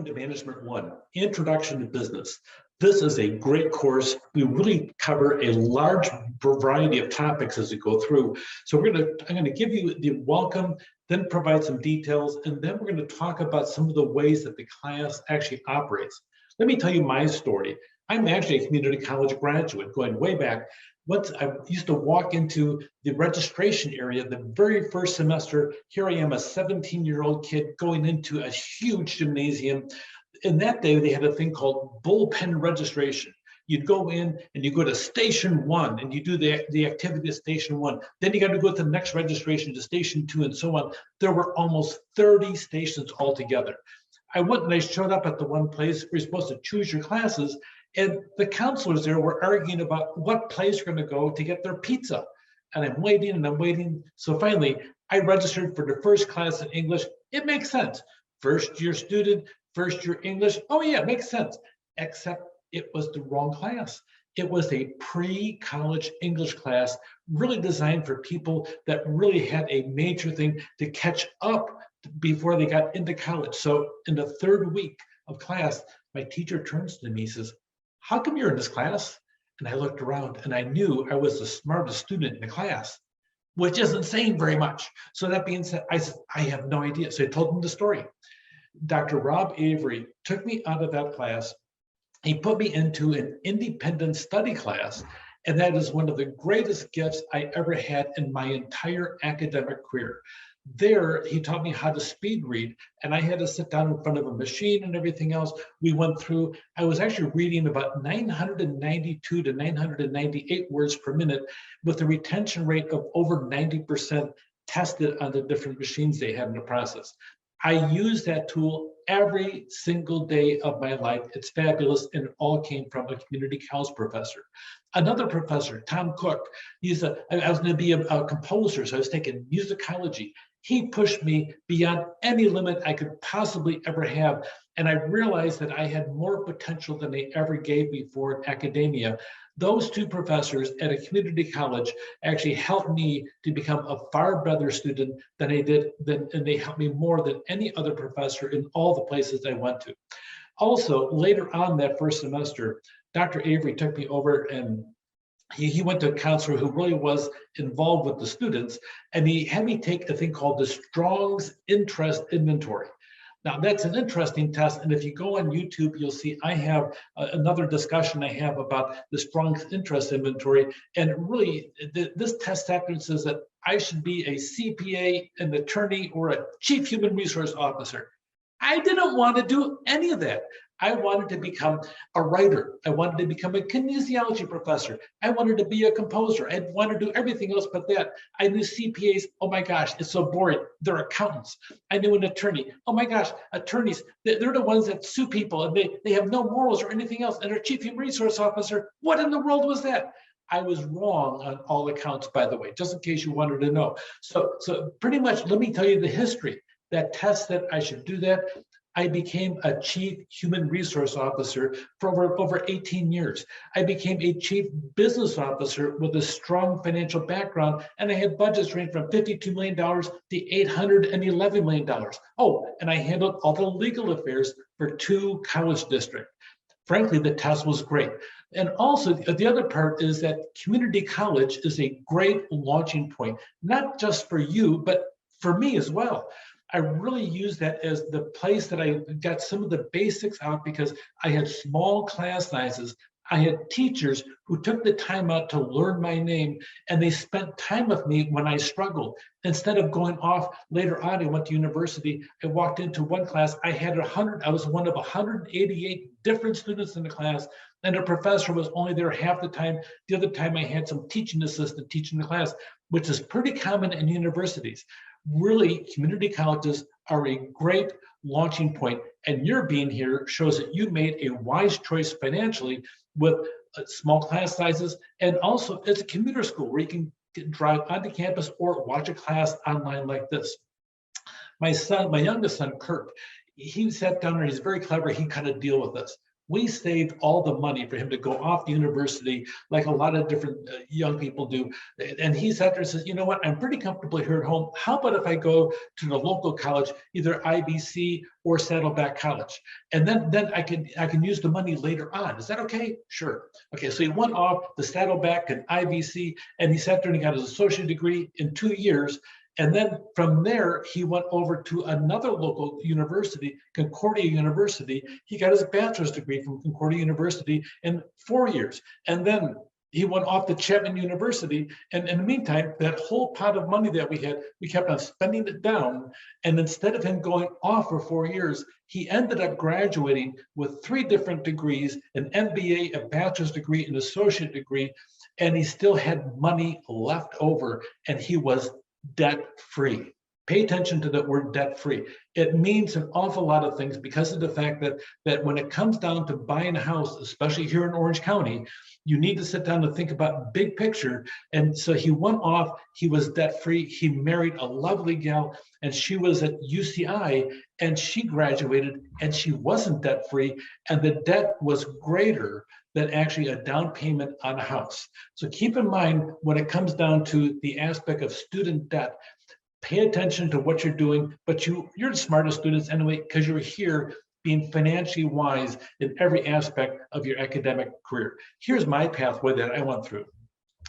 to Management 1, Introduction to Business. This is a great course. We really cover a large variety of topics as we go through. So I'm going to give you the welcome, then provide some details, and then we're going to talk about some of the ways that the class actually operates. Let me tell you my story. I'm actually a community college graduate going way back. Once I used to walk into the registration area the very first semester. Here I am, a 17-year-old kid going into a huge gymnasium. In that day, they had a thing called bullpen registration. You'd go in and you go to station 1 and you do the activity at station 1. Then you got to go to the next registration to station 2 and so on. There were almost 30 stations altogether. I went and I showed up at the one place where you're supposed to choose your classes, and the counselors there were arguing about what place you're going to go to get their pizza. And I'm waiting and I'm waiting. So finally, I registered for the first class in English. It makes sense. First year student, first year English. Oh yeah, it makes sense. Except it was the wrong class. It was a pre-college English class, really designed for people that really had a major thing to catch up before they got into college. So in the third week of class, my teacher turns to me and says, "How come you're in this class?" And I looked around and I knew I was the smartest student in the class, which isn't saying very much. So that being said, I said, I have no idea. So I told him the story. Dr. Rob Avery took me out of that class. He put me into an independent study class, and that is one of the greatest gifts I ever had in my entire academic career. There, he taught me how to speed read, and I had to sit down in front of a machine and everything else. We went through, I was actually reading about 992 to 998 words per minute with a retention rate of over 90% tested on the different machines they had in the process. I use that tool every single day of my life. It's fabulous, and it all came from a community college professor. Another professor, Tom Cook, I was going to be a composer, so I was taking musicology. He pushed me beyond any limit I could possibly ever have, and I realized that I had more potential than they ever gave me for in academia. Those two professors at a community college actually helped me to become a far better student than I did, and they helped me more than any other professor in all the places I went to. Also, later on that first semester, Dr. Avery took me over, and he went to a counselor who really was involved with the students, and he had me take a thing called the Strong's Interest Inventory. Now, that's an interesting test, and if you go on YouTube, you'll see I have another discussion I have about the Strong's Interest Inventory, and really, this test actually says that I should be a CPA, an attorney, or a chief human resource officer. I didn't want to do any of that. I wanted to become a writer. I wanted to become a kinesiology professor. I wanted to be a composer. I wanted to do everything else but that. I knew CPAs, oh my gosh, it's so boring. They're accountants. I knew an attorney. Oh my gosh, attorneys, they're the ones that sue people, and they have no morals or anything else. And a chief human resource officer, what in the world was that? I was wrong on all accounts, by the way, just in case you wanted to know. So pretty much, let me tell you the history. That test that I should do that. I became a chief human resource officer for over 18 years. I became a chief business officer with a strong financial background, and I had budgets ranging from $52 million to $811 million. Oh, and I handled all the legal affairs for 2 college districts. Frankly, the test was great. And also, the other part is that community college is a great launching point, not just for you, but for me as well. I really used that as the place that I got some of the basics out, because I had small class sizes. I had teachers who took the time out to learn my name, and they spent time with me when I struggled. Instead of going off later on, I went to university. I walked into one class. I was one of 188 different students in the class, and the professor was only there half the time. The other time I had some teaching assistant teaching the class, which is pretty common in universities. Really, community colleges are a great launching point, and your being here shows that you made a wise choice financially with small class sizes, and also it's a commuter school where you can drive onto campus or watch a class online like this. My youngest son, Kirk, he sat down there, he's very clever, he kind of deal with this. We saved all the money for him to go off to university, like a lot of different young people do. And he sat there and says, you know what, I'm pretty comfortable here at home. How about if I go to the local college, either IBC or Saddleback College? And then I can use the money later on. Is that okay? Sure. Okay, so he went off the Saddleback and IBC, and he sat there and he got his associate degree in 2 years. And then from there, he went over to another local university, Concordia University. He got his bachelor's degree from Concordia University in 4 years. And then he went off to Chapman University. And in the meantime, that whole pot of money that we had, we kept on spending it down. And instead of him going off for 4 years, he ended up graduating with 3 different degrees, an MBA, a bachelor's degree, an associate degree, and he still had money left over, and he was debt-free. Pay attention to that word debt-free. It means an awful lot of things because of the fact that when it comes down to buying a house, especially here in Orange County, you need to sit down and think about big picture. And so he went off, he was debt-free, he married a lovely gal, and she was at UCI, and she graduated, and she wasn't debt-free, and the debt was greater than actually a down payment on a house. So keep in mind, when it comes down to the aspect of student debt, pay attention to what you're doing, but you're the smartest students anyway, because you're here being financially wise in every aspect of your academic career. Here's my pathway that I went through.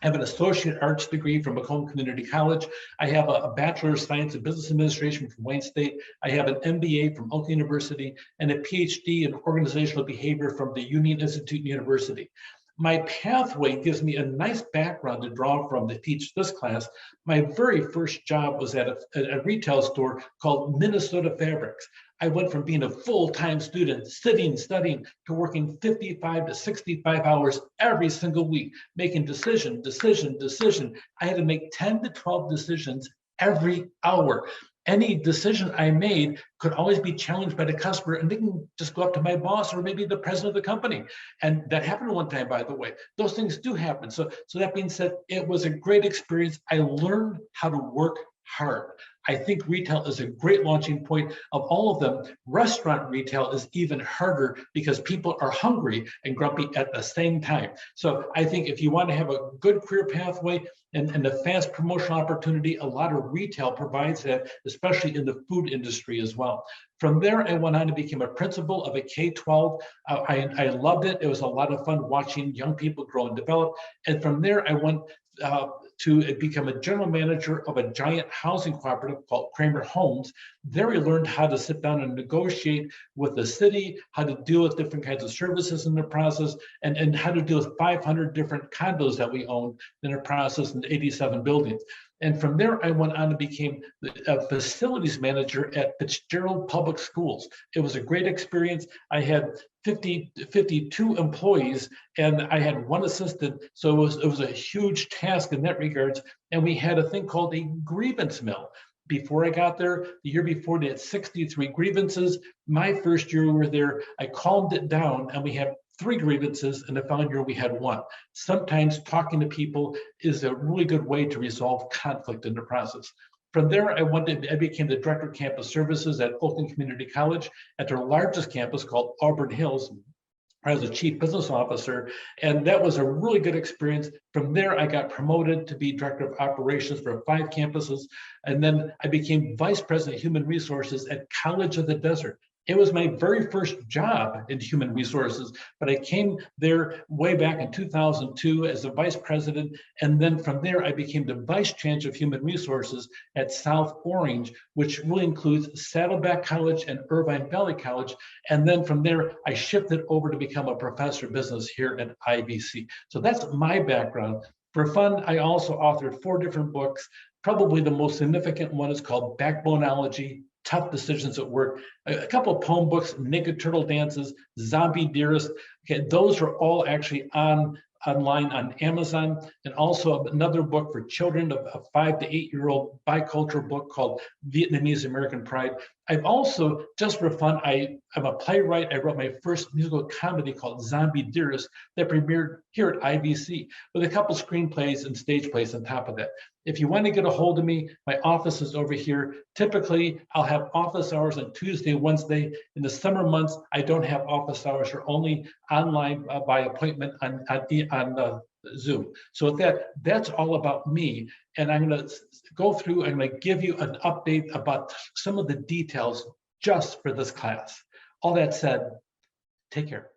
I have an associate arts degree from Macomb Community College. I have a Bachelor of Science in Business Administration from Wayne State. I have an MBA from Oak University and a PhD in organizational behavior from the Union Institute University. My pathway gives me a nice background to draw from to teach this class. My very first job was at a retail store called Minnesota Fabrics. I went from being a full-time student, sitting, studying, to working 55 to 65 hours every single week, making decision. I had to make 10 to 12 decisions every hour. Any decision I made could always be challenged by the customer, and they can just go up to my boss or maybe the president of the company. And that happened one time, by the way. Those things do happen. So that being said, it was a great experience. I learned how to work hard. I think retail is a great launching point of all of them. Restaurant retail is even harder because people are hungry and grumpy at the same time. So I think if you want to have a good career pathway and a fast promotional opportunity, a lot of retail provides that, especially in the food industry as well. From there, I went on to become a principal of a K-12. I loved it. It was a lot of fun watching young people grow and develop. And from there, I went to become a general manager of a giant housing cooperative called Kramer Homes. There we learned how to sit down and negotiate with the city, how to deal with different kinds of services in the process, and how to deal with 500 different condos that we owned in the process in 87 buildings. And from there, I went on to become a facilities manager at Fitzgerald Public Schools. It was a great experience. I had 52 employees, and I had 1 assistant. So it was a huge task in that regards. And we had a thing called a grievance mill. Before I got there, the year before, they had 63 grievances. My first year we were there, I calmed it down, and we had 3 grievances, and the following year we had 1. Sometimes talking to people is a really good way to resolve conflict in the process. From there, I became the director of campus services at Oakland Community College at their largest campus called Auburn Hills. I was a chief business officer, and that was a really good experience. From there, I got promoted to be director of operations for 5 campuses, and then I became vice president of human resources at College of the Desert. It was my very first job in human resources, but I came there way back in 2002 as a vice president. And then from there, I became the vice chancellor of human resources at South Orange, which really includes Saddleback College and Irvine Valley College. And then from there, I shifted over to become a professor of business here at IBC. So that's my background. For fun, I also authored 4 different books. Probably the most significant one is called Backboneology: Tough Decisions at Work. A couple of poem books, Naked Turtle Dances, Zombie Dearest. Okay, those are all actually online on Amazon. And also another book for children, a 5 to 8 year old bicultural book called Vietnamese American Pride. I've also, just for fun, I'm a playwright. I wrote my first musical comedy called Zombie Dearest that premiered here at IVC with a couple screenplays and stage plays on top of that. If you want to get a hold of me, my office is over here. Typically, I'll have office hours on Tuesday, Wednesday. In the summer months, I don't have office hours, or only online by appointment on Zoom. So with that, that's all about me. And I'm going to go through and I'm going to give you an update about some of the details just for this class. All that said, take care.